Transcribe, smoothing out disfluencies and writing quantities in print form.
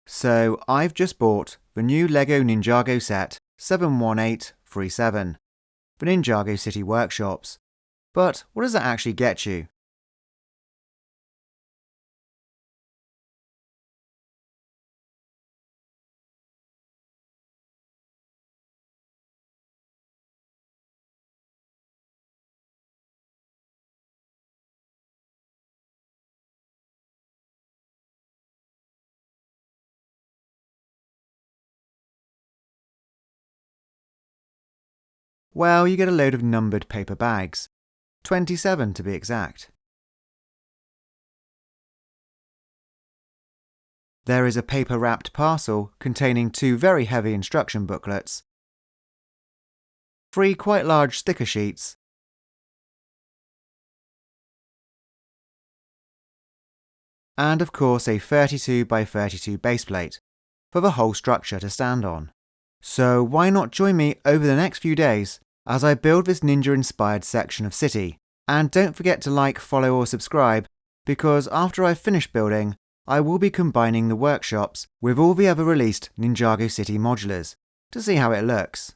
So I've just bought the new Lego Ninjago set 71837 for Ninjago City Workshops. But what does that actually get you? Well, you get a load of numbered paper bags, 27 to be exact. There is a paper-wrapped parcel containing 2 very heavy instruction booklets, 3 quite large sticker sheets, and of course a 32 by 32 base plate for the whole structure to stand on. So why not join me over the next few days as I build this ninja-inspired section of city? And don't forget to like, follow or subscribe, because after I've finished building, I will be combining the workshops with all the other released Ninjago City modulars to see how it looks.